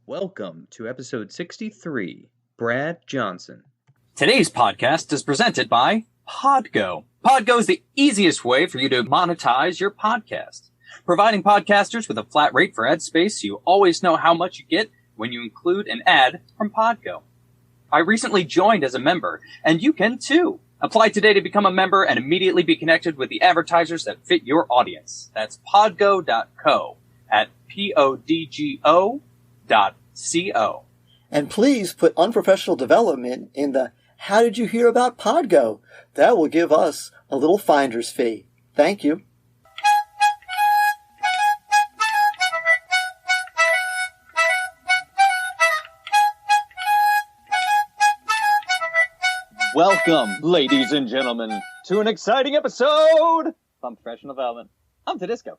Welcome to episode 63, Brad Johnson. Today's podcast is presented by Podgo. Podgo is the easiest way for you to monetize your podcast, providing podcasters with a flat rate for ad space so you always know how much you get when you include an ad from Podgo. I recently joined as a member, and you can too. Apply today to become a member and immediately be connected with the advertisers that fit your audience. That's podgo.co at podgo.co. And please put unprofessional development in the how did you hear about Podgo? That will give us a little finder's fee. Thank you. Welcome, ladies and gentlemen, to an exciting episode of Unprofessional Development. I'm Tedisco.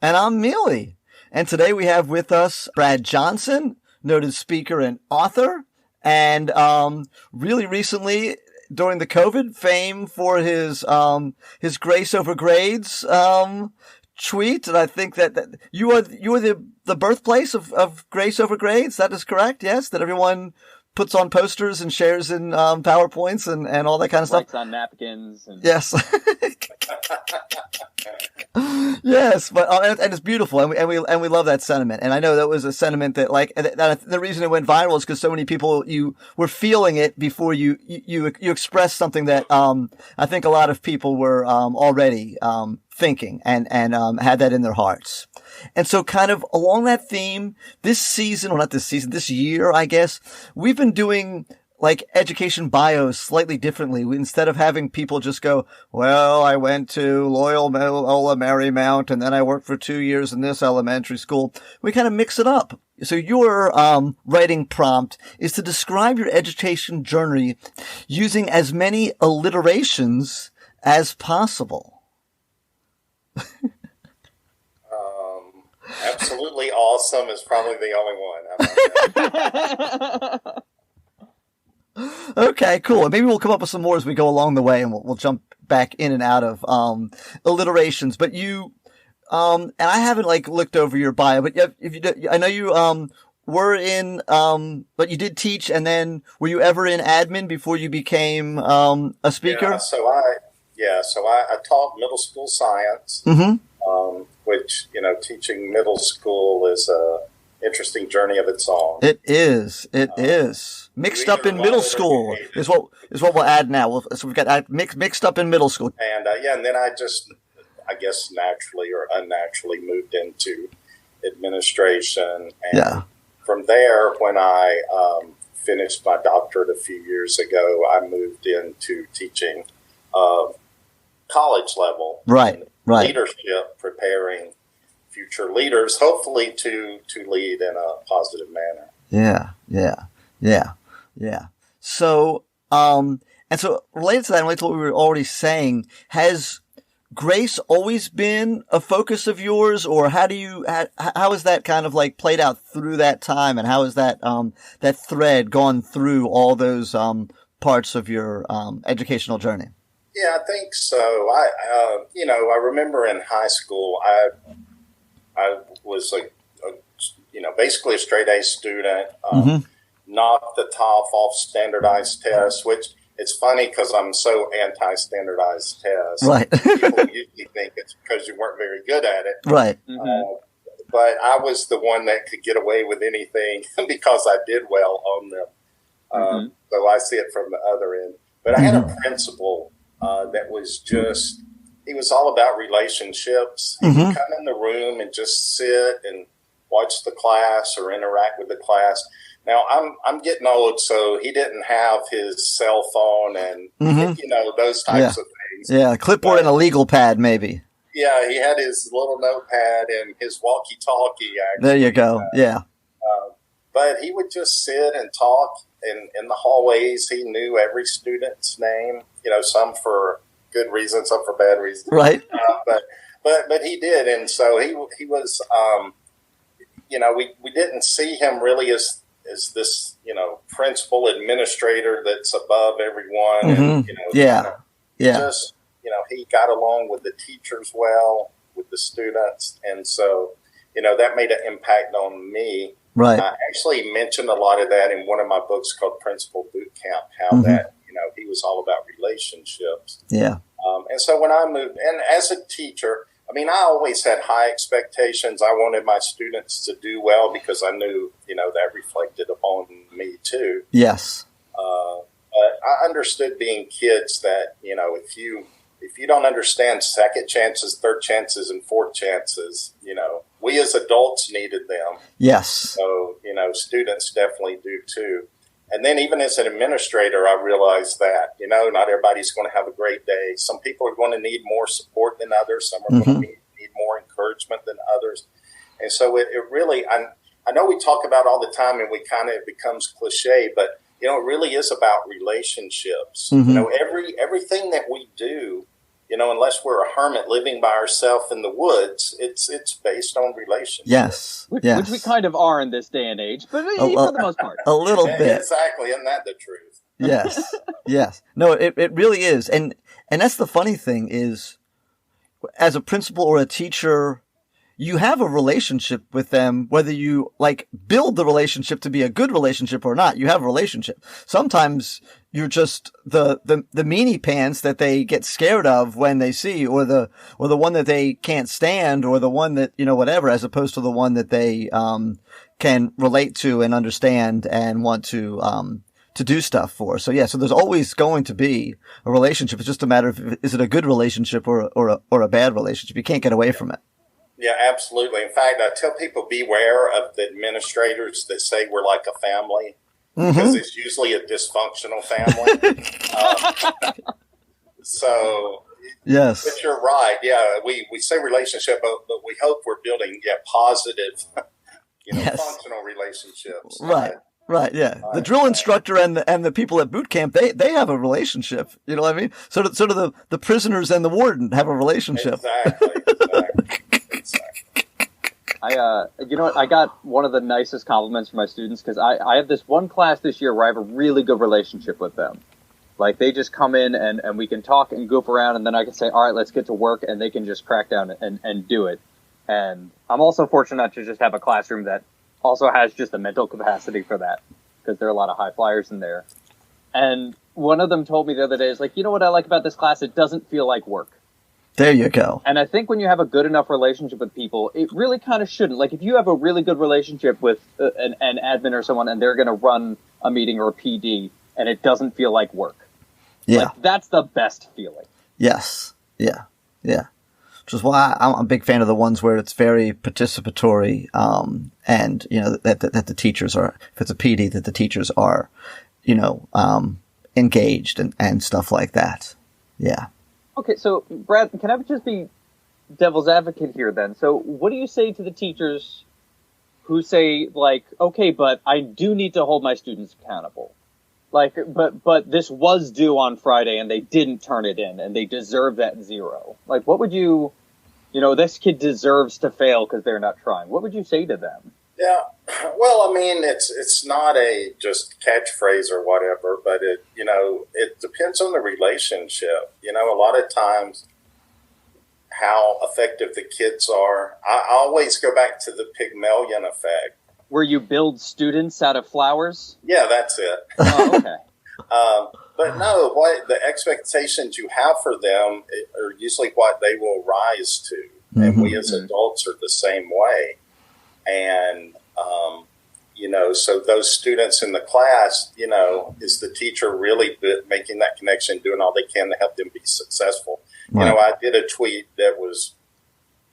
And I'm Mealy. And today we have with us Brad Johnson, noted speaker and author, and really recently, during the COVID, fame for his grace over grades tweet. And I think that you are the birthplace of grace over grades. That is correct. Yes, that everyone puts on posters and shares in PowerPoints and all that kind of stuff. Writes on napkins. And... Yes. Yes, but and it's beautiful, and we love that sentiment. And I know that was a sentiment that the reason it went viral is because so many people you were feeling it before you expressed something that I think a lot of people were already thinking and had that in their hearts. And so kind of along that theme, this year, I guess, we've been doing like education bios slightly differently. Instead of having people just go, well, I went to Loyola Marymount and then I worked for 2 years in this elementary school. We kind of mix it up. So your writing prompt is to describe your education journey using as many alliterations as possible. Absolutely awesome is probably the only one. How about that? Okay, cool. And maybe we'll come up with some more as we go along the way, and we'll jump back in and out of alliterations. But you, and I haven't looked over your bio, but if you did, I know you were in, but you did teach, and then were you ever in admin before you became a speaker? Yeah, so I taught middle school science. Mm-hmm. Which, teaching middle school is a interesting journey of its own. It is. Mixed up in middle school is what we'll add now. So we've got mixed up in middle school. And and then I guess naturally or unnaturally moved into administration. And from there, when I finished my doctorate a few years ago, I moved into teaching college level. Right. Leadership, preparing future leaders, hopefully to lead in a positive manner. Yeah. So, and so related to that, and related to what we were already saying, has grace always been a focus of yours, or how is that kind of played out through that time, and how is that that thread gone through all those parts of your educational journey? Yeah, I think so. I remember in high school, I was basically a straight A student, knocked the top off standardized tests, which it's funny because I'm so anti-standardized tests. Right. People usually think it's because you weren't very good at it. Right. But I was the one that could get away with anything because I did well on them. So I see it from the other end. But I had a principal that was he was all about relationships. He would come in the room and just sit and watch the class or interact with the class. Now I'm getting old, so he didn't have his cell phone and those types of things. Yeah, a clipboard and a legal pad, maybe. Yeah, he had his little notepad and his walkie-talkie. Actually. There you go. But he would just sit and talk in the hallways. He knew every student's name. Some for good reasons, some for bad reasons. Right. But he did, and so he was. We didn't see him really as this principal administrator that's above everyone. And, just he got along with the teachers well, with the students, and so that made an impact on me. Right. I actually mentioned a lot of that in one of my books called Principal Boot Camp, how that, he was all about relationships. Yeah. And so when I moved, and as a teacher, I always had high expectations. I wanted my students to do well because I knew, that reflected upon me too. Yes. But I understood being kids that, if you don't understand second chances, third chances, and fourth chances, we as adults needed them. Yes. So, students definitely do too. And then even as an administrator, I realized that, not everybody's going to have a great day. Some people are going to need more support than others. Some are going to need more encouragement than others. And so it really, I know we talk about all the time and it becomes cliche, but, it really is about relationships. Everything that we do, unless we're a hermit living by ourselves in the woods, it's based on relationships. Yes. Which we kind of are in this day and age, but for the most part. A little bit. Exactly. Isn't that the truth? Yes. Yes. No, it really is. And that's the funny thing is, as a principal or a teacher, you have a relationship with them, whether you build the relationship to be a good relationship or not. You have a relationship. Sometimes you're just the meanie pants that they get scared of when they see, or the one that they can't stand, or the one that, whatever, as opposed to the one that they, can relate to and understand and want to do stuff for. So yeah, so there's always going to be a relationship. It's just a matter of, is it a good relationship or a bad relationship? You can't get away from it. Yeah, absolutely. In fact, I tell people beware of the administrators that say we're like a family, because it's usually a dysfunctional family. Yes, but you're right. Yeah, we say relationship, but we hope we're building positive, functional relationships. Right. Yeah. The drill instructor and the people at boot camp, they have a relationship. You know what I mean? Sort of the prisoners and the warden have a relationship. Exactly. I got one of the nicest compliments from my students, because I have this one class this year where I have a really good relationship with them. Like, they just come in and we can talk and goof around, and then I can say, all right, let's get to work, and they can just crack down and do it. And I'm also fortunate to just have a classroom that also has just the mental capacity for that, because there are a lot of high flyers in there. And one of them told me the other day, is like, what I like about this class? It doesn't feel like work. There you go. And I think when you have a good enough relationship with people, it really kind of shouldn't. Like, if you have a really good relationship with an admin or someone, and they're going to run a meeting or a PD, and it doesn't feel like work. Yeah. That's the best feeling. Yes. Yeah. Yeah. Which is why I'm a big fan of the ones where it's very participatory, and, that the teachers are, if it's a PD, that the teachers are, engaged and stuff like that. Yeah. Okay, so, Brad, can I just be devil's advocate here then? So what do you say to the teachers who say, okay, but I do need to hold my students accountable? But this was due on Friday and they didn't turn it in and they deserve that 0. What would you, this kid deserves to fail because they're not trying. What would you say to them? Yeah, well, it's not a just catchphrase or whatever, but it depends on the relationship. A lot of times how effective the kids are. I always go back to the Pygmalion effect. Where you build students out of flowers? Yeah, that's it. Oh, okay. But no, what the expectations you have for them are usually what they will rise to. And we as adults are the same way. And, so those students in the class, is the teacher really making that connection, doing all they can to help them be successful? Right. I did a tweet that was,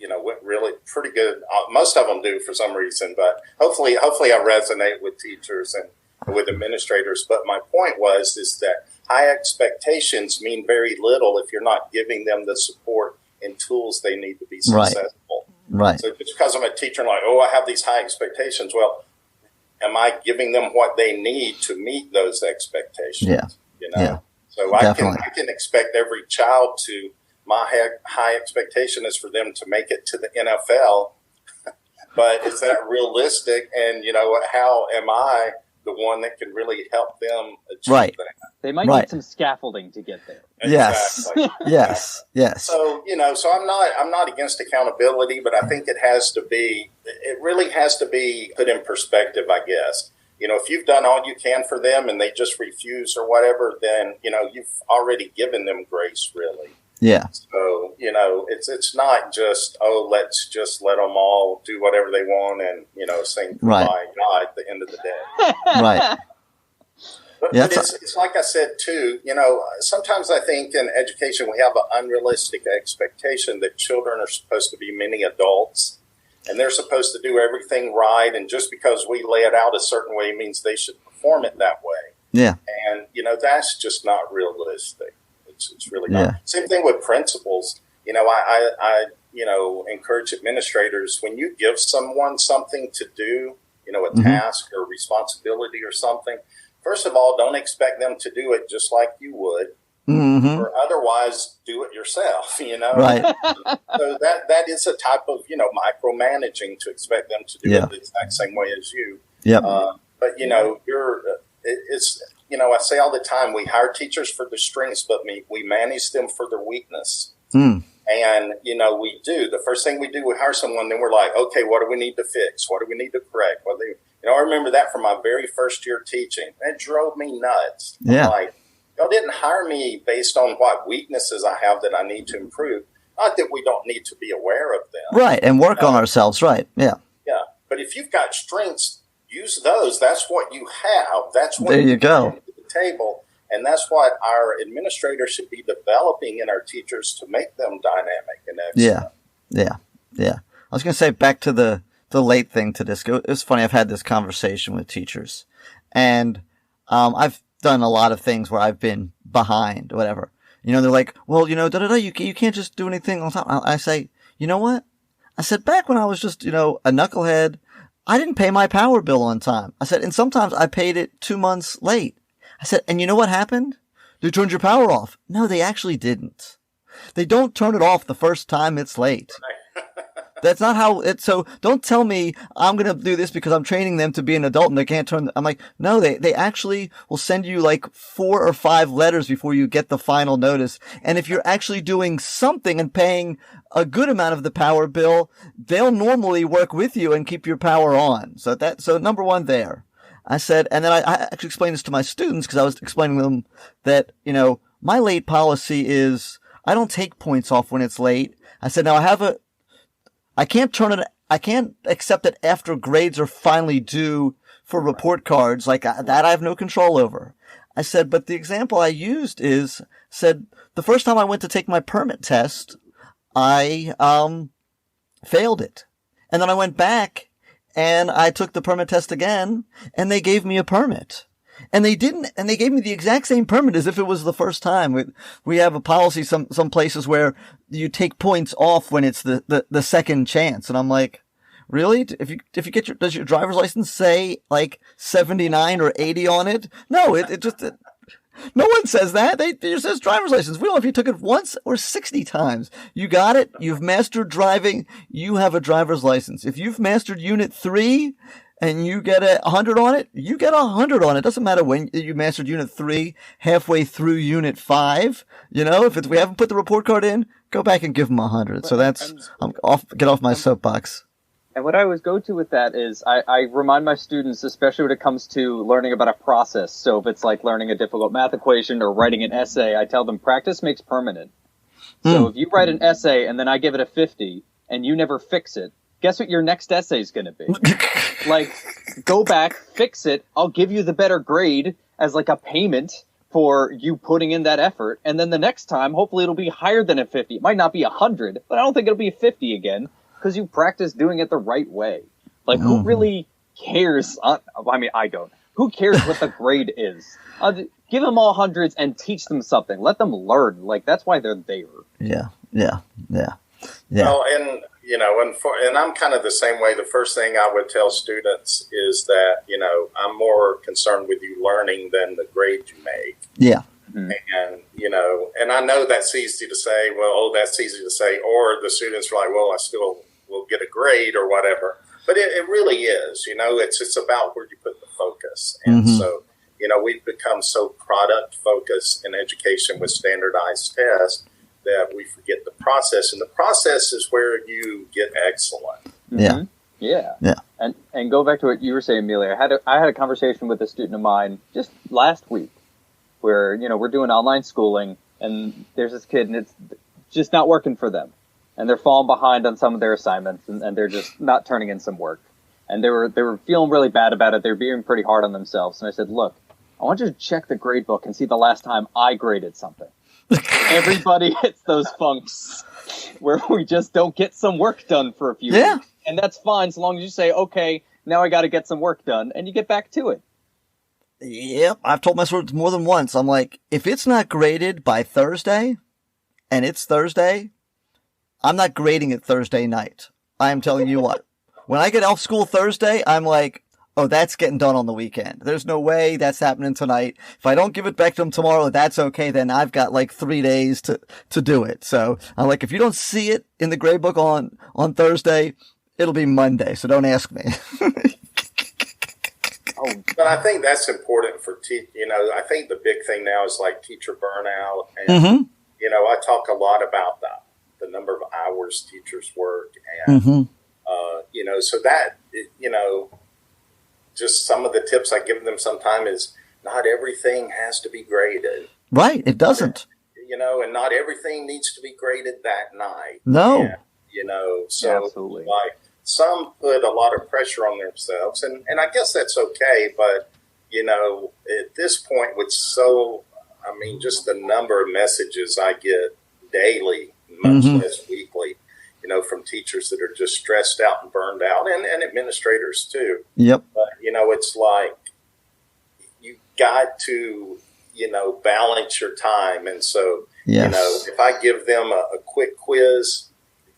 went really pretty good. Most of them do for some reason, but hopefully I resonate with teachers and with administrators. But my point is that high expectations mean very little if you're not giving them the support and tools they need to be successful. Right. So just because I'm a teacher and I have these high expectations, well, am I giving them what they need to meet those expectations? Yeah. Yeah. So I can expect every child to, my high expectation is for them to make it to the NFL, but is that realistic? And, how am I the one that can really help them achieve that? They might Right. need some scaffolding to get there. Exactly. Yes. So, I'm not against accountability, but I think it really has to be put in perspective, I guess. If you've done all you can for them and they just refuse or whatever, then, you've already given them grace, really. Yeah. So, it's not just, let's just let them all do whatever they want and, sing goodbye God at the end of the day. Right. But it's like I said, too, sometimes I think in education we have an unrealistic expectation that children are supposed to be mini adults and they're supposed to do everything right. And just because we lay it out a certain way means they should perform it that way. Yeah. And, that's just not realistic. It's really not. Same thing with principals. I encourage administrators, when you give someone something to do, a task or responsibility or something, first of all, don't expect them to do it just like you would, or otherwise do it yourself, Right. So that is a type of, micromanaging to expect them to do it the exact same way as you. Yep. But, I say all the time, we hire teachers for their strengths, but we manage them for their weakness. And, we do. The first thing we do, we hire someone, then we're like, okay, what do we need to fix? What do we need to correct? I remember that from my very first year teaching. That drove me nuts. Yeah. Like, y'all didn't hire me based on what weaknesses I have that I need to improve. Not that we don't need to be aware of them. Right. And work on ourselves. Right. Yeah. Yeah. But if you've got strengths, use those. That's what you have. That's what there you go. Bring to the table. And that's what our administrators should be developing in our teachers to make them dynamic and excellent. Yeah. I was going to say, back to the late thing to this. It's funny. I've had this conversation with teachers, and I've done a lot of things where I've been behind or whatever. They're like, well, you can't just do anything on time. I say, you know what? I said, back when I was just, a knucklehead, I didn't pay my power bill on time. I said, and sometimes I paid it 2 months late. I said, and you know what happened? They turned your power off. No, they actually didn't. They don't turn it off the first time it's late. That's not how so don't tell me I'm going to do this because I'm training them to be an adult and they can't I'm like, no, they actually will send you like 4 or 5 letters before you get the final notice. And if you're actually doing something and paying a good amount of the power bill, they'll normally work with you and keep your power on. So number one there. I said, and then I actually explained this to my students because I was explaining to them that, my late policy is I don't take points off when it's late. I said, now I can't accept it after grades are finally due for report cards. Like that I have no control over. I said, but the example I used said the first time I went to take my permit test, I, failed it. And then I went back and I took the permit test again and they gave me a permit. And they gave me the exact same permit as if it was the first time. We have a policy some places where you take points off when it's the second chance. And I'm like, really? If you get does your driver's license say like 79 or 80 on it? No, no one says that. It just says driver's license. We don't know if you took it once or 60 times. You got it. You've mastered driving. You have a driver's license. If you've mastered unit 3, and you get 100 on it, you get 100 on it. Doesn't matter when you mastered unit 3, halfway through unit 5. If we haven't put the report card in, go back and give them 100. So get off my soapbox. And what I always go to with that is I remind my students, especially when it comes to learning about a process. So if it's like learning a difficult math equation or writing an essay, I tell them practice makes permanent. So if you write an essay and then I give it a 50 and you never fix it, guess what your next essay is going to be? Like, go back, fix it. I'll give you the better grade as like a payment for you putting in that effort. And then the next time, hopefully it'll be higher than a 50. It might not be 100, but I don't think it'll be a 50 again because you practice doing it the right way. Like, who really cares? I don't. Who cares what the grade is? Give them all hundreds and teach them something. Let them learn. Like, that's why they're there. Yeah. Well, and I'm kind of the same way. The first thing I would tell students is that, I'm more concerned with you learning than the grade you make. Yeah. Mm-hmm. And I know that's easy to say, that's easy to say, or the students are like, I still will get a grade or whatever. But it really is, it's about where you put the focus. And so, we've become so product focused in education with standardized tests that we forget the process. And the process is where you get excellent. Yeah. Yeah. Yeah. And go back to what you were saying, Amelia. I had a conversation with a student of mine just last week where, we're doing online schooling and there's this kid and it's just not working for them. And they're falling behind on some of their assignments and they're just not turning in some work. And they were feeling really bad about it. They were being pretty hard on themselves. And I said, look, I want you to check the grade book and see the last time I graded something. Everybody hits those funks where we just don't get some work done for a few weeks. And that's fine so long as you say, okay, now I got to get some work done, and you get back to it. Yep, I've told my students more than once. I'm like, if it's not graded by Thursday, and it's Thursday, I'm not grading it Thursday night. I am telling you what. When I get off school Thursday, I'm like, oh, that's getting done on the weekend. There's no way that's happening tonight. If I don't give it back to them tomorrow, that's okay. Then I've got like 3 days to do it. So I'm like, if you don't see it in the grade book on Thursday, it'll be Monday. So don't ask me. But I think that's important for I think the big thing now is like teacher burnout. And, I talk a lot about the number of hours teachers work. And, so that, just some of the tips I give them sometimes is not everything has to be graded. Right. It doesn't. And not everything needs to be graded that night. No. And, so absolutely. like some put a lot of pressure on themselves and I guess that's okay. But, at this point just the number of messages I get daily, much less weekly, from teachers that are just stressed out and burned out and administrators too. Yep. But, it's like you got to, balance your time. And so, if I give them a quick quiz,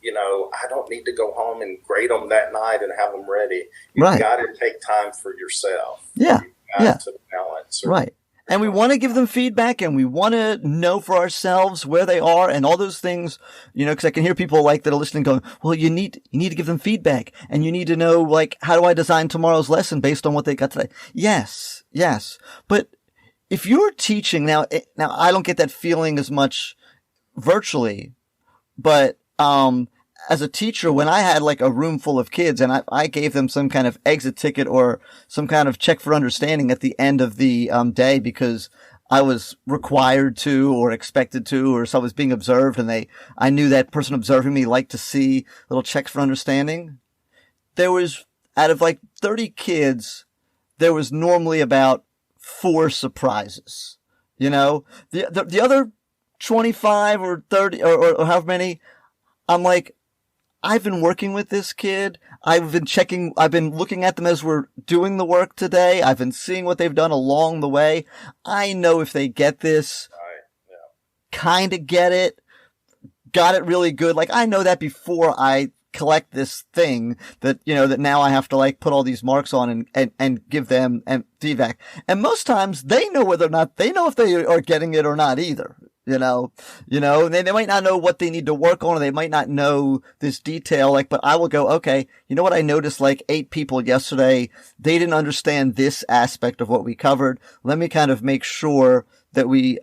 I don't need to go home and grade them that night and have them ready. You've got to take time for yourself. Yeah. You've got to balance. Right. And we want to give them feedback and we want to know for ourselves where they are and all those things, because I can hear people that are listening going, well, you need to give them feedback and you need to know, how do I design tomorrow's lesson based on what they got today? Yes. But if you're teaching now I don't get that feeling as much virtually, but, as a teacher, when I had a room full of kids and I gave them some kind of exit ticket or some kind of check for understanding at the end of the day because I was required to or expected to or so I was being observed and I knew that person observing me liked to see little checks for understanding. There was, out of 30 kids, there was normally about 4 surprises. The other 25 or 30 or however many, I'm like, I've been working with this kid. I've been looking at them as we're doing the work today. I've been seeing what they've done along the way. I know if they get this, kind of get it, got it really good. I know that before I collect this thing that, that now I have to put all these marks on and give them feedback. And most times they know whether or not they know if they are getting it or not either. They might not know what they need to work on, or they might not know this detail, but I will go, okay, you know what? I noticed 8 people yesterday, they didn't understand this aspect of what we covered. Let me kind of make sure that we,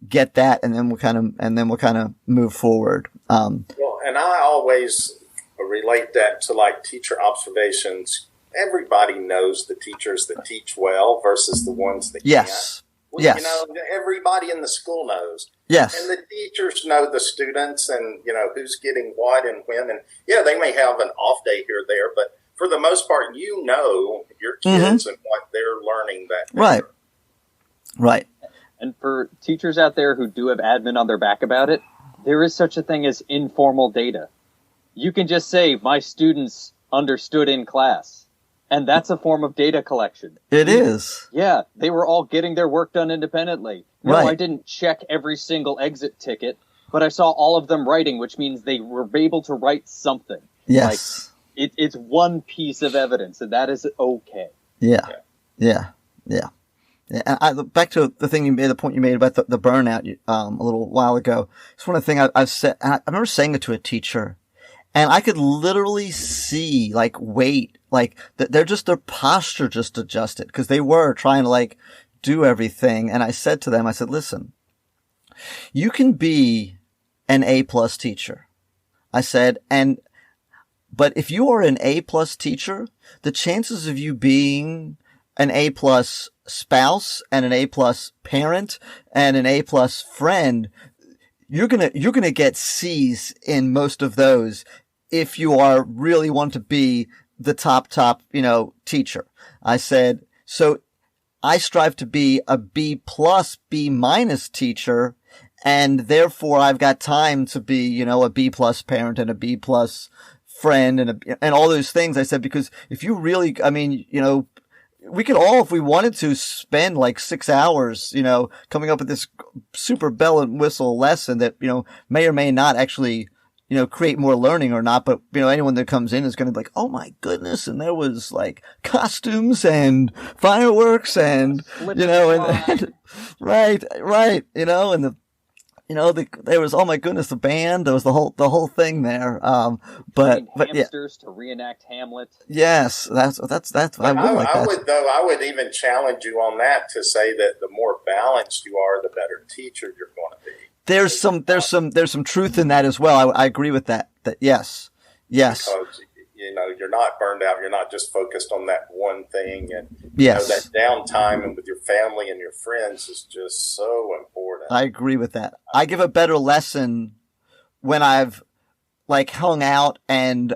get that and then we'll kind of move forward. Well, and I always relate that to teacher observations. Everybody knows the teachers that teach well versus the ones that can't. Yes. Everybody in the school knows. Yes. And the teachers know the students and, who's getting what and when. And, they may have an off day here or there, but for the most part, your kids and what they're learning that day. Right. And for teachers out there who do have admin on their back about it, there is such a thing as informal data. You can just say, my students understood in class. And that's a form of data collection. It is. Yeah, they were all getting their work done independently. No, I didn't check every single exit ticket, but I saw all of them writing, which means they were able to write something. Yes. It's one piece of evidence, and that is okay. Yeah. And back to the point you made about the burnout a little while ago. It's one of the things I've said. I remember saying it to a teacher, and I could literally see their posture just adjusted because they were trying to do everything. And I said to them, I said, listen, you can be an A+ teacher. I said, but if you are an A+ teacher, the chances of you being an A+ spouse and an A+ parent and an A+ friend, you're gonna get C's in most of those if you are really want to be the top, teacher. I said, so I strive to be a B+, B- teacher, and therefore I've got time to be, a B+ parent and a B+ friend and all those things. I said, because if you really, we could all, if we wanted to, spend like 6 hours, coming up with this super bell and whistle lesson that, may or may not actually, create more learning or not. But, anyone that comes in is going to be like, oh my goodness. And there was like costumes and fireworks and, and right. And there was, oh my goodness, the band. There was the whole thing there. But hamsters to reenact Hamlet. Yes, that's. I would even challenge you on that to say that the more balanced you are, the better teacher you're going to be. There's some truth in that as well. I agree with that. That yes. Because, you're not burned out. You're not just focused on that one thing, and yes, that downtime and with your family and your friends is just so important. I agree with that. I give a better lesson when I've like hung out and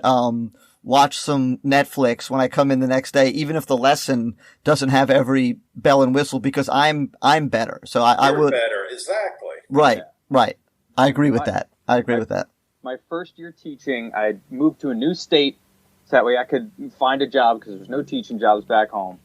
watched some Netflix when I come in the next day, even if the lesson doesn't have every bell and whistle, because I'm better. So I would better, exactly. Right, yeah. Right. I agree with that. I agree with that. My first year teaching, I moved to a new state. So that way I could find a job because there's no teaching jobs back home.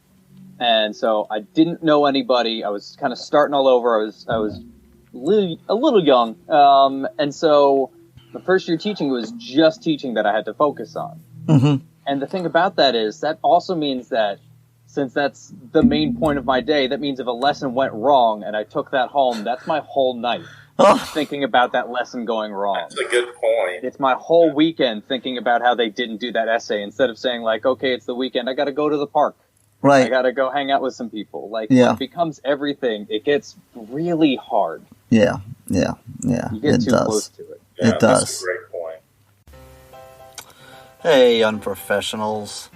And so I didn't know anybody. I was kind of starting all over. I was a little young. And so the first year teaching was just teaching that I had to focus on. Mm-hmm. And the thing about that is that also means that since that's the main point of my day, that means if a lesson went wrong and I took that home, that's my whole night. Thinking about that lesson going wrong. That's a good point. It's my whole weekend thinking about how they didn't do that essay instead of saying like, okay, it's the weekend. I got to go to the park. Right. I got to go hang out with some people. Like, yeah. When it becomes everything, it gets really hard. Yeah. You get too close to it. Yeah, it does. That's a great point. Hey, unprofessionals.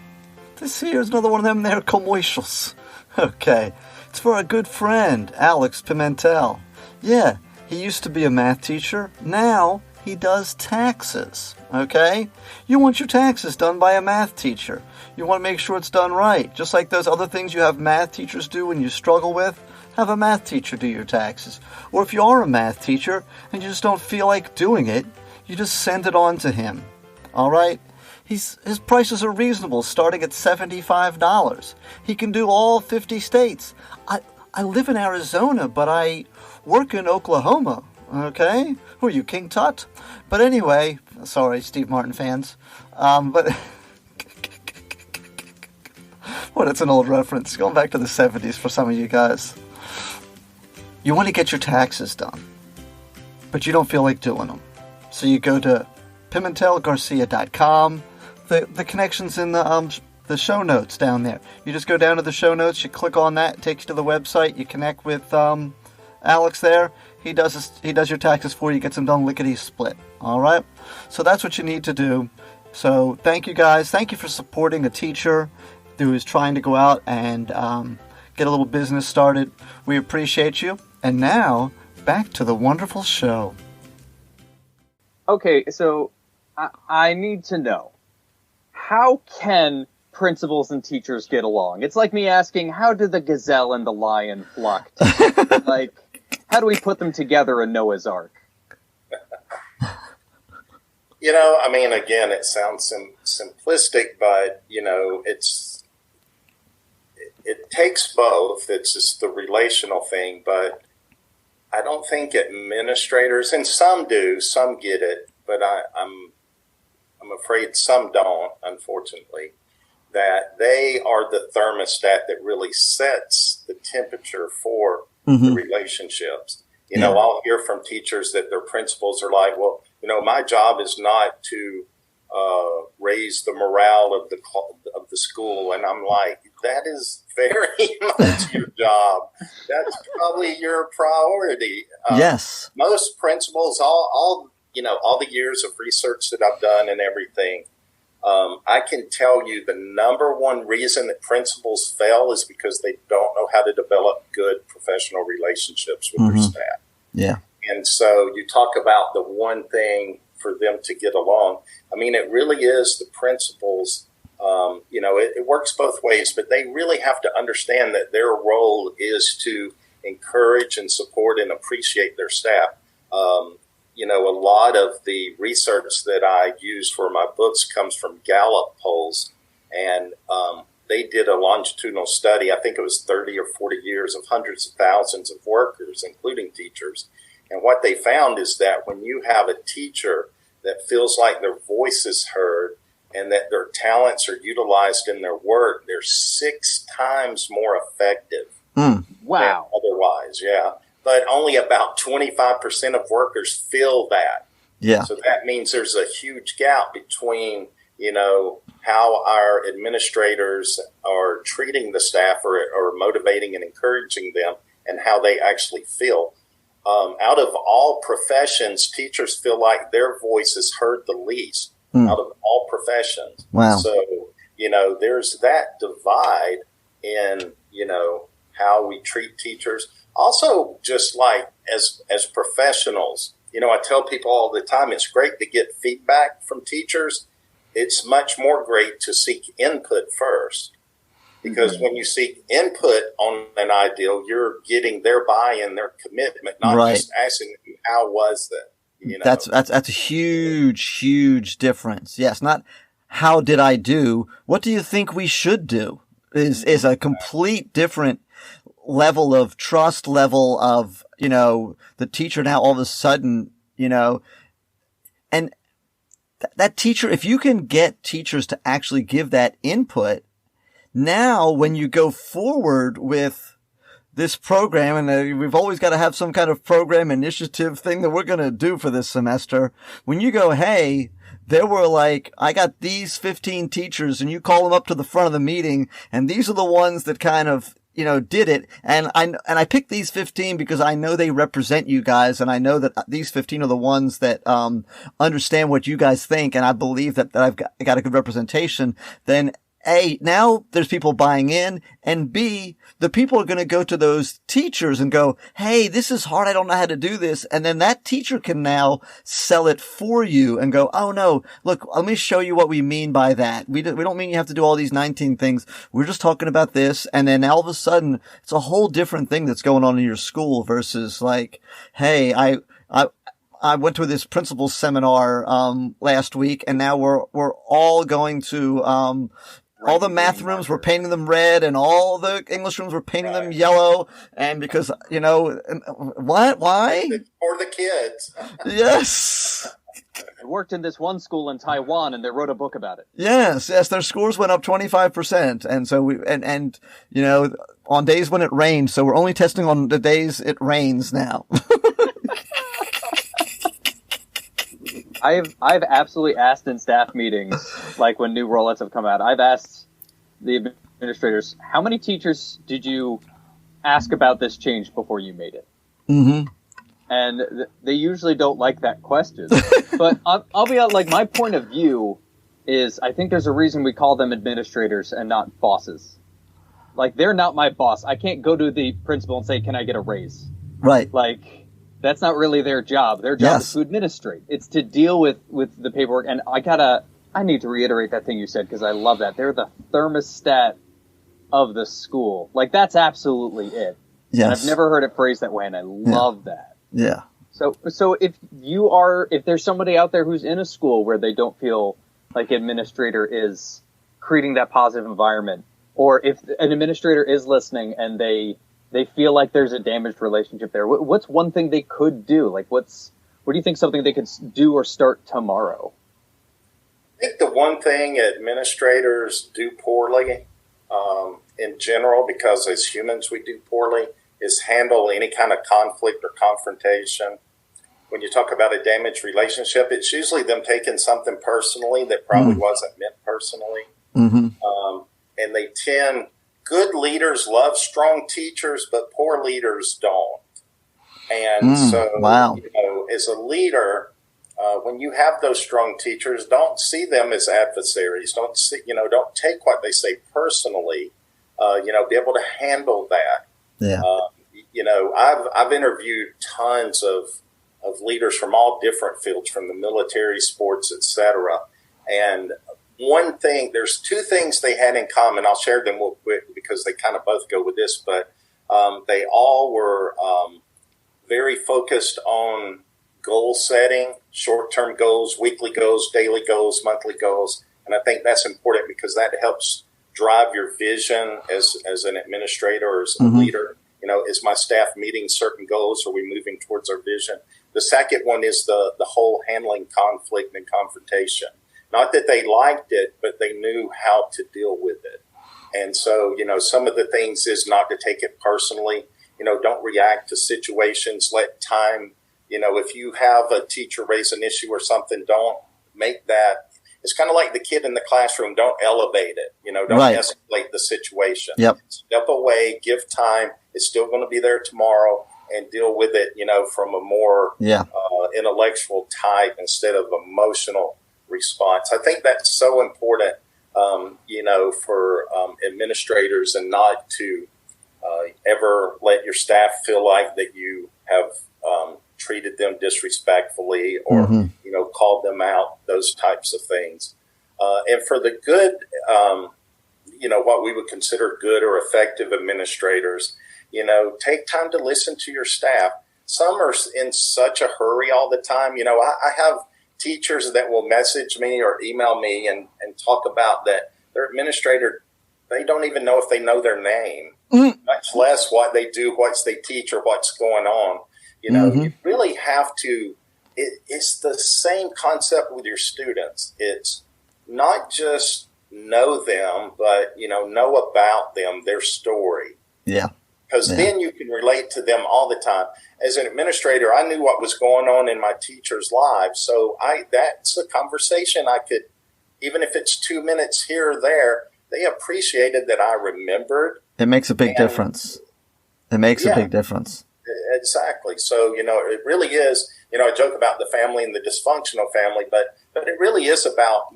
This here's another one of them there commercials. Okay. It's for a good friend, Alex Pimentel. Yeah. He used to be a math teacher. Now he does taxes. Okay? You want your taxes done by a math teacher. You want to make sure it's done right. Just like those other things you have math teachers do when you struggle with, have a math teacher do your taxes. Or if you are a math teacher and you just don't feel like doing it, you just send it on to him. All right? His prices are reasonable, starting at $75. He can do all 50 states. I live in Arizona, but I work in Oklahoma, okay? Who are you, King Tut? But anyway, sorry, Steve Martin fans. But well, it's an old reference. Going back to the 70s for some of you guys. You want to get your taxes done, but you don't feel like doing them. So you go to PimentelGarcia.com. The connection's in the show notes down there. You just go down to the show notes, you click on that, it takes you to the website, you connect with Alex there. He does your taxes for you, gets them done lickety-split. All right? So that's what you need to do. So thank you guys. Thank you for supporting a teacher who is trying to go out and get a little business started. We appreciate you. And now, back to the wonderful show. Okay, so I need to know, how can principals and teachers get along? It's like me asking, how do the gazelle and the lion flock together? Like, how do we put them together in Noah's Ark? Again, it sounds simplistic, but, it takes both. It's just the relational thing, but I don't think administrators, and some do, some get it, but I'm afraid some don't, unfortunately, that they are the thermostat that really sets the temperature for the relationships. I'll hear from teachers that their principals are like, well, my job is not to raise the morale of the school. And I'm like, that is very much your job. That's probably your priority. Yes. Most principals, all the years of research that I've done and everything, I can tell you the number one reason that principals fail is because they don't know how to develop good professional relationships with their staff. Yeah. And so you talk about the one thing for them to get along. I mean, it really is the principals. It works both ways, but they really have to understand that their role is to encourage and support and appreciate their staff. A lot of the research that I use for my books comes from Gallup polls, and they did a longitudinal study. I think it was 30 or 40 years of hundreds of thousands of workers, including teachers. And what they found is that when you have a teacher that feels like their voice is heard and that their talents are utilized in their work, they're 6 times more effective. Wow. Than otherwise, yeah. But only about 25% of workers feel that. Yeah. So that means there's a huge gap between, how our administrators are treating the staff or motivating and encouraging them and how they actually feel. Out of all professions, teachers feel like their voice is heard the least out of all professions. Wow. So, there's that divide in, how we treat teachers. Also, just like as professionals, I tell people all the time, it's great to get feedback from teachers. It's much more great to seek input first. Because when you seek input on an ideal, you're getting their buy-in, their commitment, not just asking them, how was that? That's a huge difference. Yes, not how did I do? What do you think we should do? Is a complete different level of trust, level of the teacher now all of a sudden and that teacher. If you can get teachers to actually give that input. Now, when you go forward with this program, and we've always got to have some kind of program initiative thing that we're going to do for this semester. When you go, hey, there were I got these 15 teachers, and you call them up to the front of the meeting, and these are the ones that kind of, did it. And I picked these 15 because I know they represent you guys, and I know that these 15 are the ones that, understand what you guys think, and I believe that I've got a good representation. Then A, now there's people buying in, and B, the people are going to go to those teachers and go, hey, this is hard. I don't know how to do this. And then that teacher can now sell it for you and go, oh no, look, let me show you what we mean by that. We don't mean you have to do all these 19 things. We're just talking about this. And then all of a sudden it's a whole different thing that's going on in your school versus hey, I went to this principal seminar, last week, and now we're all going to, all the math rooms were painting them red, and all the English rooms were painting them yellow. And because, what? Why? For the kids. Yes. I worked in this one school in Taiwan, and they wrote a book about it. Yes. Their scores went up 25%. And so on days when it rained. So we're only testing on the days it rains now. I've absolutely asked in staff meetings, when new rollouts have come out, I've asked the administrators, how many teachers did you ask about this change before you made it? Mm-hmm. And they usually don't like that question. But I'll be honest, my point of view is I think there's a reason we call them administrators and not bosses. They're not my boss. I can't go to the principal and say, can I get a raise? Right. That's not really their job. Their job is to administrate. It's to deal with the paperwork. And I need to reiterate that thing you said because I love that. They're the thermostat of the school. That's absolutely it. Yes. And I've never heard it phrased that way, and I love that. Yeah. So if there's somebody out there who's in a school where they don't feel like administrator is creating that positive environment, or if an administrator is listening and they feel like there's a damaged relationship there, what's one thing they could do? What do you think something they could do or start tomorrow? I think the one thing administrators do poorly, in general, because as humans we do poorly, is handle any kind of conflict or confrontation. when you talk about a damaged relationship, it's usually them taking something personally that probably wasn't meant personally. And they good leaders love strong teachers, but poor leaders don't. And as a leader, when you have those strong teachers, don't see them as adversaries. Don't take what they say personally. Be able to handle that. Yeah. I've interviewed tons of leaders from all different fields, from the military, sports, etc. And there's two things they had in common. I'll share them real quick because they kind of both go with this, but they all were very focused on goal setting, short-term goals, weekly goals, daily goals, monthly goals. And I think that's important because that helps drive your vision as an administrator or as a leader. Is my staff meeting certain goals? Are we moving towards our vision? The second one is the whole handling conflict and confrontation. Not that they liked it, but they knew how to deal with it. And so, some of the things is not to take it personally. Don't react to situations. Let time, if you have a teacher raise an issue or something, don't make that. It's kind of like the kid in the classroom. Don't elevate it. Don't escalate the situation. Yep. Step away, give time. It's still going to be there tomorrow, and deal with it, from a more intellectual type instead of emotional response. I think that's so important, for administrators, and not to ever let your staff feel like that you have treated them disrespectfully or, called them out, those types of things. And for the good, what we would consider good or effective administrators, take time to listen to your staff. Some are in such a hurry all the time. I have teachers that will message me or email me and talk about that their administrator, they don't even know if they know their name, much less what they do, what they teach, or what's going on. You really have to, it's the same concept with your students. It's not just know them, but, know about them, their story. Yeah. Because then you can relate to them all the time. As an administrator, I knew what was going on in my teachers' lives. So that's a conversation I could, even if it's 2 minutes here or there, they appreciated that I remembered. It makes a big difference. It makes a big difference. Exactly. So, it really is, I joke about the family and the dysfunctional family, but it really is about,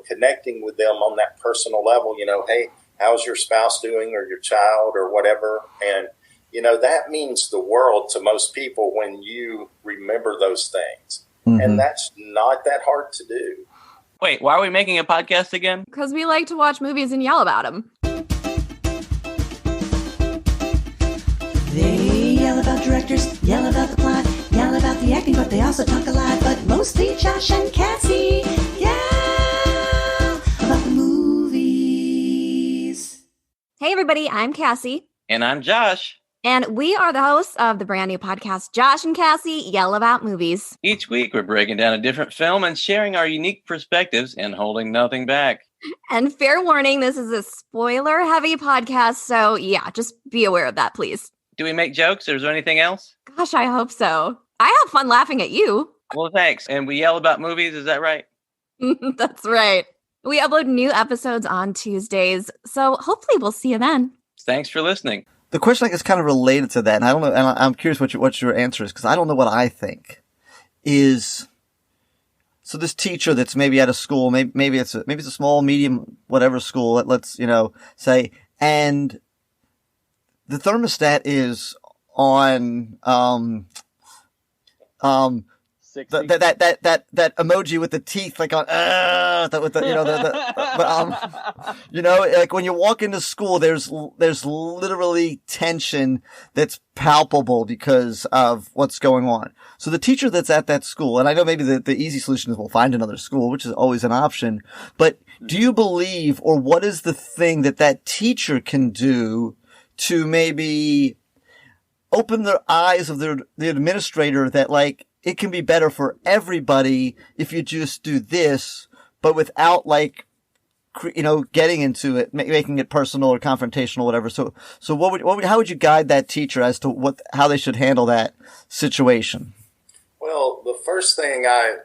connecting with them on that personal level, hey, how's your spouse doing, or your child, or whatever? And, that means the world to most people when you remember those things. And that's not that hard to do. Wait, why are we making a podcast again? Because we like to watch movies and yell about them. They yell about directors, yell about the plot, yell about the acting, but they also talk a lot. But mostly Josh and Cassie yell about the movies. Hey everybody, I'm Cassie. And I'm Josh. And we are the hosts of the brand new podcast, Josh and Cassie Yell About Movies. Each week we're breaking down a different film and sharing our unique perspectives and holding nothing back. And fair warning, this is a spoiler-heavy podcast, so yeah, just be aware of that, please. Do we make jokes, or is there anything else? Gosh, I hope so. I have fun laughing at you. Well, thanks. And we yell about movies, is that right? That's right. We upload new episodes on Tuesdays, so hopefully we'll see you then. Thanks for listening. The question is kind of related to that, and I don't know, and I'm curious what your answer is, because I don't know what I think is. So this teacher that's maybe at a school, maybe it's a small, medium, whatever school. Let's say, and the thermostat is on that emoji with the teeth, like on with the like when you walk into school, there's literally tension that's palpable because of what's going on. So the teacher that's at that school, and I know maybe the easy solution is we'll find another school, which is always an option. But do you believe, or what is the thing that teacher can do to maybe open the eyes of the administrator that, like, it can be better for everybody if you just do this, but without, like, getting into it, making it personal or confrontational, whatever. So how would you guide that teacher as to how they should handle that situation? Well, the first thing I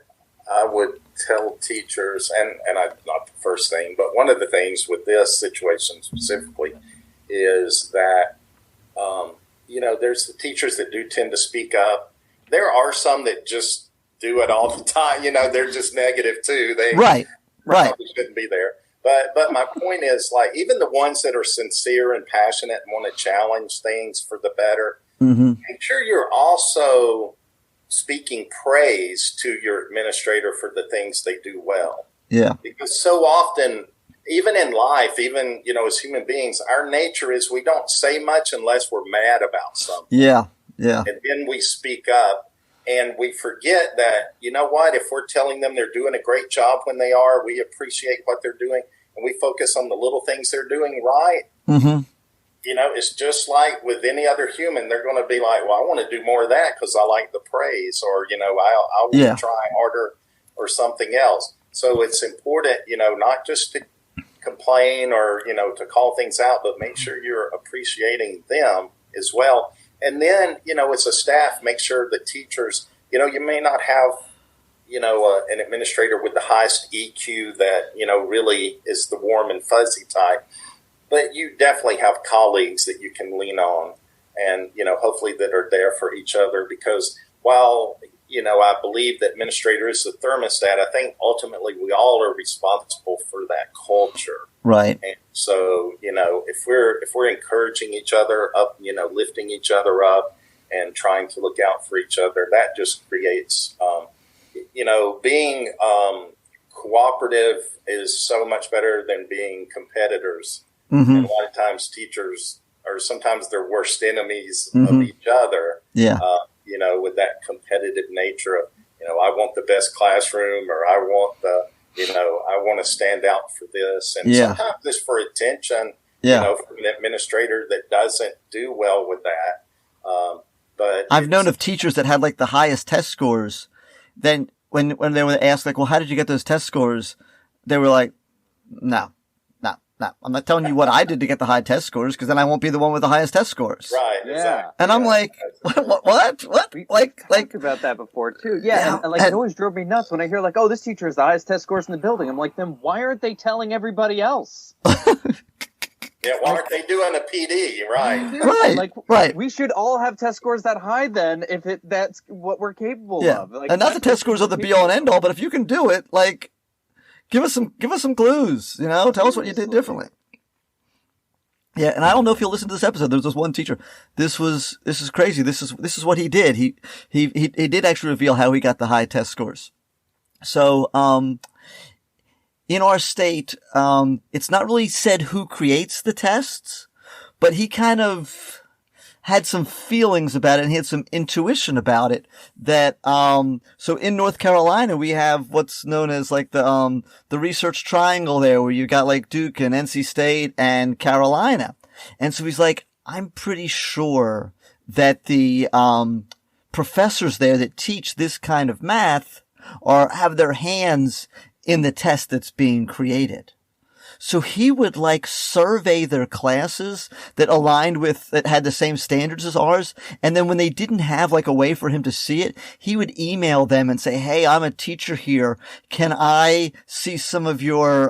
would tell teachers, and not the first thing, but one of the things with this situation specifically is that, there's the teachers that do tend to speak up. There are some that just do it all the time. They're just negative too. They Right. probably shouldn't be there. But my point is, like, even the ones that are sincere and passionate and want to challenge things for the better, make sure you're also speaking praise to your administrator for the things they do well. Yeah. Because so often, even in life, even, as human beings, our nature is we don't say much unless we're mad about something. Yeah. And then we speak up, and we forget that, you know what, if we're telling them they're doing a great job when they are, we appreciate what they're doing, and we focus on the little things they're doing right. It's just like with any other human. They're going to be like, well, I want to do more of that because I like the praise, or, I want to try harder or something else. So it's important, not just to complain or, to call things out, but make sure you're appreciating them as well. And then, as a staff, make sure the teachers, you may not have, an administrator with the highest EQ that, really is the warm and fuzzy type. But you definitely have colleagues that you can lean on and, hopefully that are there for each other. Because while, I believe that administrator is the thermostat, I think ultimately we all are responsible for that culture. Right. And so, if we're encouraging each other up, lifting each other up and trying to look out for each other, that just creates, being cooperative is so much better than being competitors. And a lot of times teachers are sometimes their worst enemies of each other. Yeah. With that competitive nature of, I want the best classroom, or I want I want to stand out for this. And sometimes it's for attention, from an administrator that doesn't do well with that. But I've known of teachers that had like the highest test scores. Then when they were asked, like, well, how did you get those test scores? They were like, no. I'm not telling you what I did to get the high test scores, because then I won't be the one with the highest test scores. Right. Exactly. And I'm like, what? We Like, talked about that before too. Yeah. And it always drove me nuts when I hear like, oh, this teacher has the highest test scores in the building. I'm like, then why aren't they telling everybody else? Yeah, why aren't they doing a PD? Right. Right. We should all have test scores that high then, if that's what we're capable of. Like, and not the test scores are the be all and end all, but if you can do it, like, give us some clues, tell us what you did differently. Yeah. And I don't know if you'll listen to this episode. There's this one teacher. This is crazy. This is what he did. He did actually reveal how he got the high test scores. So, in our state, it's not really said who creates the tests, but he kind of had some feelings about it, and he had some intuition about it that, so in North Carolina, we have what's known as like the research triangle there, where you got like Duke and NC State and Carolina. And so he's like, I'm pretty sure that the, professors there that teach this kind of math have their hands in the test that's being created. So he would like survey their classes that had the same standards as ours. And then when they didn't have like a way for him to see it, he would email them and say, hey, I'm a teacher here. Can I see some of your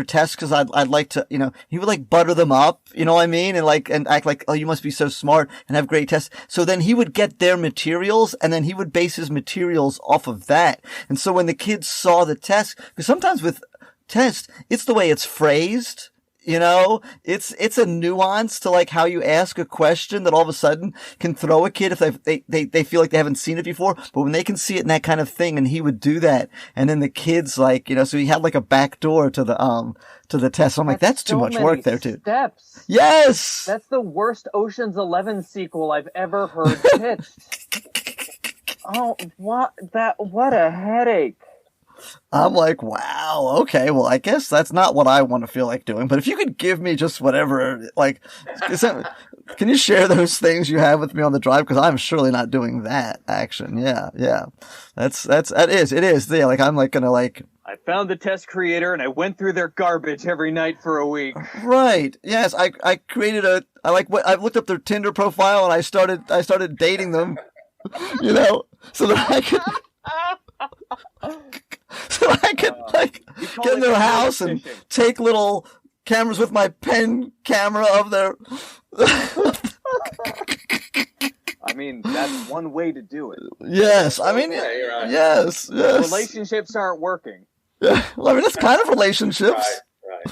tests? Cause I'd like to, he would like butter them up, you know what I mean? And act like, oh, you must be so smart and have great tests. So then he would get their materials, and then he would base his materials off of that. And so when the kids saw the test, because sometimes with test, it's the way it's phrased, it's a nuance to like how you ask a question that all of a sudden can throw a kid if they feel like they haven't seen it before. But when they can see it in that kind of thing, and he would do that, and then the kids like, so he had like a back door to the test. So I'm like, that's too much work there too. Steps. Yes. That's the worst Ocean's 11 sequel I've ever heard pitched. Oh, what a headache. I'm like, wow, okay, well, I guess that's not what I want to feel like doing. But if you could give me just whatever, like, can you share those things you have with me on the drive? Because I'm surely not doing that action. Yeah. It is. Yeah, like, I'm like gonna like. I found the test creator and I went through their garbage every night for a week. Right. Yes, I created I looked up their Tinder profile and I started dating them. You know, so that I could, like get in their house and take little cameras with my pen camera of their. I mean, that's one way to do it. Yes, I mean, Okay, right. yes. Relationships aren't working. Yeah, well, I mean, it's kind of relationships. Right.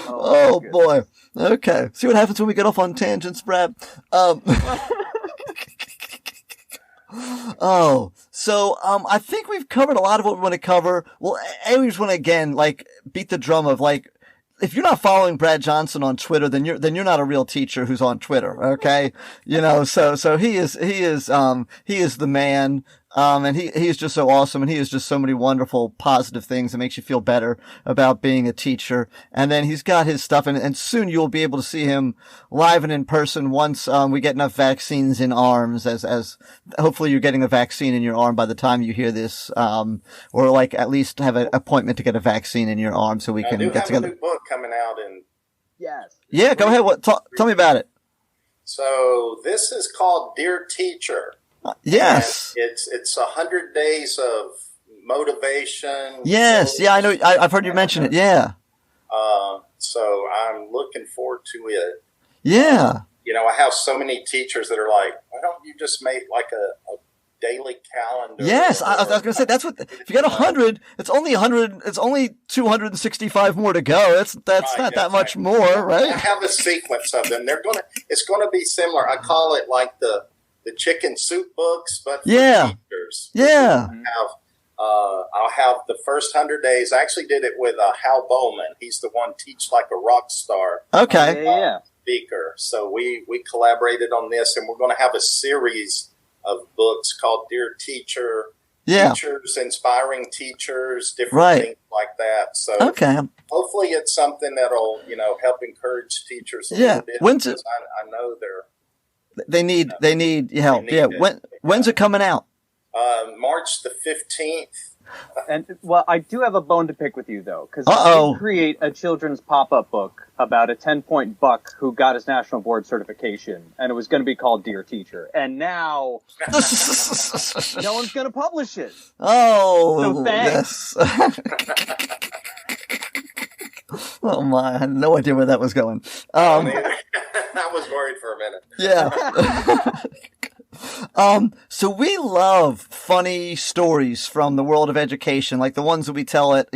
Oh boy. Okay. See what happens when we get off on tangents, Brad? I think we've covered a lot of what we want to cover. Well, I just want to again, like, beat the drum of, like, if you're not following Brad Johnson on Twitter, then you're not a real teacher who's on Twitter. Okay. You know, so he is the man. And he is just so awesome, and he has just so many wonderful positive things that makes you feel better about being a teacher. And then he's got his stuff, and soon you'll be able to see him live and in person once we get enough vaccines in arms, as hopefully you're getting a vaccine in your arm by the time you hear this, or like at least have an appointment to get a vaccine in your arm so we can get together. I do have a new book coming out in. Yes. Yeah, go ahead. Tell me about it. So this is called Dear Teacher. Yes. And it's 100 days of motivation. Yes. Yeah, I know. I've heard you mention it. Yeah. So I'm looking forward to it. Yeah. You know, I have so many teachers that are like, why don't you just make like a daily calendar? Yes. I was going to say, that's what, if you got 100, it's only 100, it's only 265 more to go. That's Right, not that much more, right? I have a sequence of them. It's going to be similar. I call it like the chicken soup books, but for teachers. Yeah. I'll have the first 100 days. I actually did it with Hal Bowman. He's the one Teach Like a Rock Star. Okay. Yeah. Speaker. So we collaborated on this, and we're going to have a series of books called Dear Teacher. Yeah. Teachers, inspiring teachers, different things like that. So hopefully it's something that'll, help encourage teachers a little bit. I know they need help. When's it coming out? March the 15th. And I do have a bone to pick with you though, because I did create a children's pop-up book about a 10-point buck who got his national board certification, and it was going to be called Dear Teacher. And now no one's going to publish it. Oh, so thanks. Yes. Oh my! I had no idea where that was going. I was worried for a minute. Yeah. So we love funny stories from the world of education, like the ones that we tell at,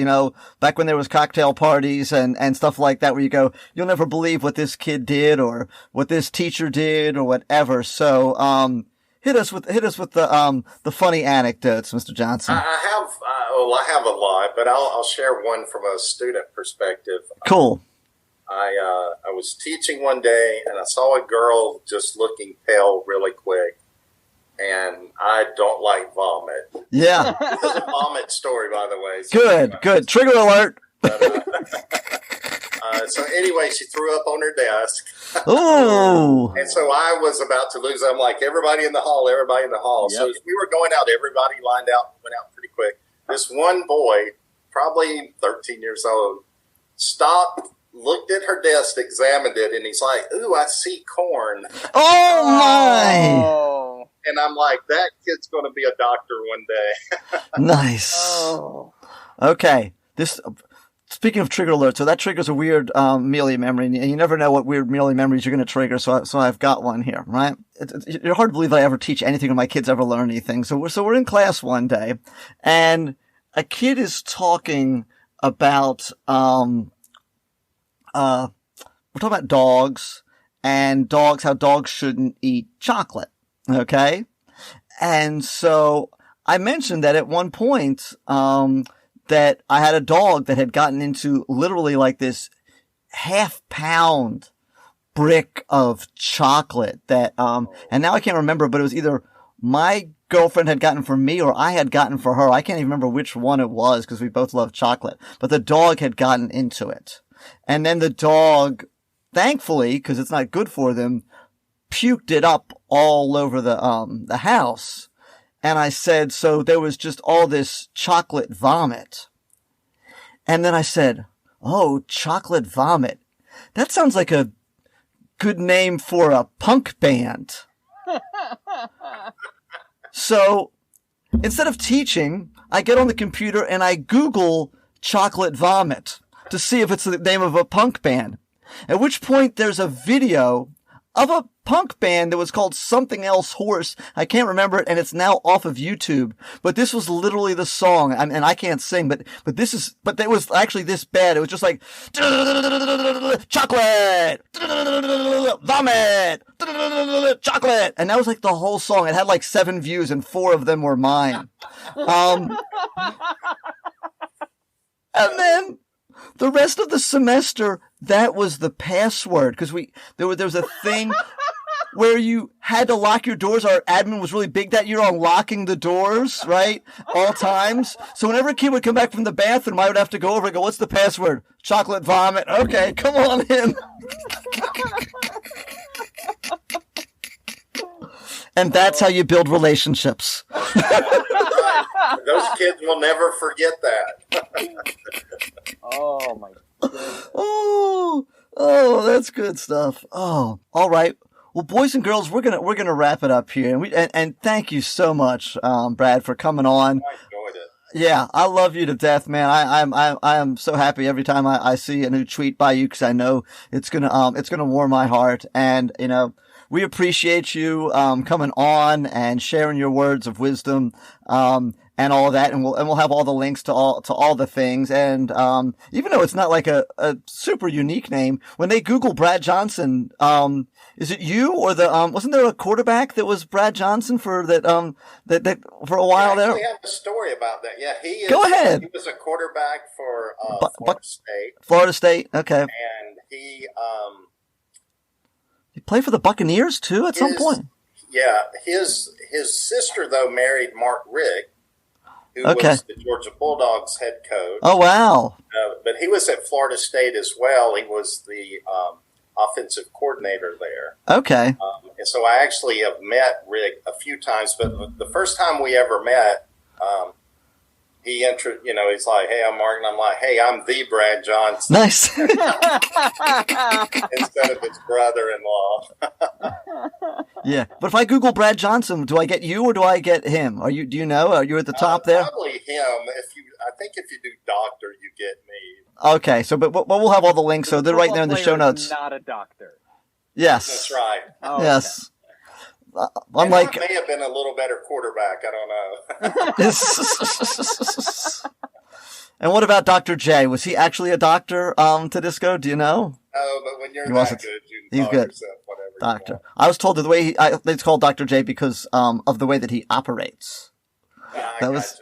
back when there was cocktail parties and stuff like that, where you go, you'll never believe what this kid did or what this teacher did or whatever. So, hit us with the funny anecdotes, Mr. Johnson. I have a lot, but I'll share one from a student perspective. Cool. I was teaching one day and I saw a girl just looking pale really quick. And I don't like vomit. Yeah. This is a vomit story, by the way. So good. Trigger alert. But, so anyway, she threw up on her desk. Oh. And so I was about to lose. I'm like, everybody in the hall. Yep. So as we were going out, everybody went out pretty quick. This one boy, probably 13 years old, stopped, looked at her desk, examined it, and he's like, ooh, I see corn. Oh, my. And I'm like, that kid's going to be a doctor one day. Nice. Oh. Okay. Speaking of trigger alert, so that triggers a weird mealy memory, and you never know what weird mealy memories you're going to trigger. So I've got one here, right? It's hard to believe I ever teach anything or my kids ever learn anything. So we're in class one day, and a kid is talking about we're talking about dogs and how dogs shouldn't eat chocolate. Okay. And so I mentioned that at one point, that I had a dog that had gotten into literally like this half-pound brick of chocolate that, and now I can't remember, but it was either my girlfriend had gotten for me or I had gotten for her. I can't even remember which one it was because we both love chocolate, but the dog had gotten into it. And then the dog, thankfully, because it's not good for them, puked it up all over the house. And I said, so there was just all this chocolate vomit. And then I said, oh, chocolate vomit. That sounds like a good name for a punk band. So instead of teaching, I get on the computer and I Google chocolate vomit to see if it's the name of a punk band. At which point there's a video of a punk band that was called Something Else Horse. I can't remember it, and it's now off of YouTube. But this was literally the song, and I can't sing, but it was actually this bad. It was just like chocolate, vomit, chocolate, and that was like the whole song. It had like 7 views, and 4 of them were mine. And then the rest of the semester, that was the password, because there was a thing where you had to lock your doors. Our admin was really big that year on locking the doors, right? All times. So whenever a kid would come back from the bathroom, I would have to go over and go, what's the password? Chocolate vomit. Okay, come on in. And that's how you build relationships. Those kids will never forget that. Oh my goodness. Oh, that's good stuff. Oh, all right. Well, boys and girls, we're gonna wrap it up here, and thank you so much, Brad, for coming on. I enjoyed it. Yeah, I love you to death, man. I am so happy every time I see a new tweet by you, because I know it's gonna warm my heart, and we appreciate you coming on and sharing your words of wisdom. And all of that, and we'll have all the links to all the things. And even though it's not like a super unique name, when they Google Brad Johnson, is it you or wasn't there a quarterback that was Brad Johnson for that for a while there? We have a story about that. Yeah, he is. Go ahead. He was a quarterback for Florida State. Florida State, okay. And he played for the Buccaneers too at some point. Yeah, his sister though married Mark Richt, who okay. was the Georgia Bulldogs head coach. Oh, wow. But he was at Florida State as well. He was the offensive coordinator there. Okay. And so I actually have met Rick a few times, but the first time we ever met, he's like, hey, I'm Mark, and I'm like, hey, I'm the Brad Johnson. Nice. Instead of his brother-in-law. Yeah, but if I Google Brad Johnson, do I get you or do I get him? Do you know? Are you at the top there? Probably him. I think if you do doctor, you get me. Okay, so but we'll have all the links, so they're right there in the show notes. Not a doctor. Yes, that's right. Oh, yes. Okay. I may have been a little better quarterback. I don't know. And what about Dr. J? Was he actually a doctor to Disco? Do you know? Oh, but when you're He that wasn't. good, you He's call good. yourself whatever. Doctor. I was told that the way it's called Dr. J because of the way that he operates. Yeah, That was.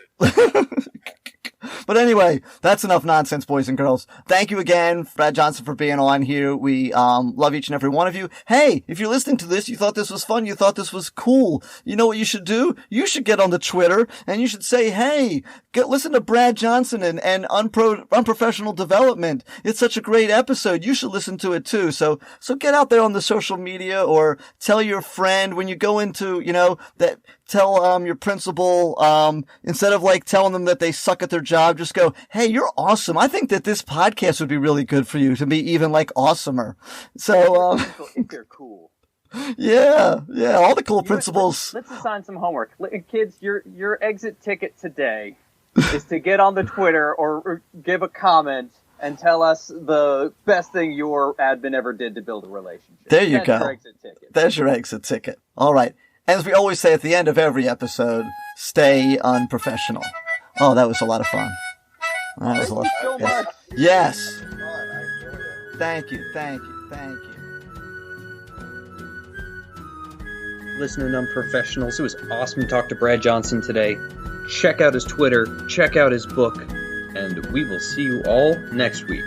But anyway, that's enough nonsense, boys and girls. Thank you again, Brad Johnson, for being on here. We love each and every one of you. Hey, if you're listening to this, you thought this was fun, you thought this was cool, you know what you should do? You should get on the Twitter and you should say, hey, listen to Brad Johnson and Unprofessional Development. It's such a great episode. You should listen to it too. So get out there on the social media or tell your friend when you go into, that tell your principal, instead of like telling them that they suck at their job, just go, hey, you're awesome. I think that this podcast would be really good for you to be even like awesomer. So, if they're cool. Yeah, all the cool principals. Let's assign some homework. Kids, your exit ticket today is to get on the Twitter or give a comment and tell us the best thing your admin ever did to build a relationship. There you go. Your exit ticket. There's your exit ticket. All right. As we always say at the end of every episode, stay unprofessional. Oh, that was a lot of fun. That was a lot. So much. Yes. I enjoyed it. Thank you. Listening to Unprofessionals. It was awesome to talk to Brad Johnson today. Check out his Twitter, check out his book, and we will see you all next week.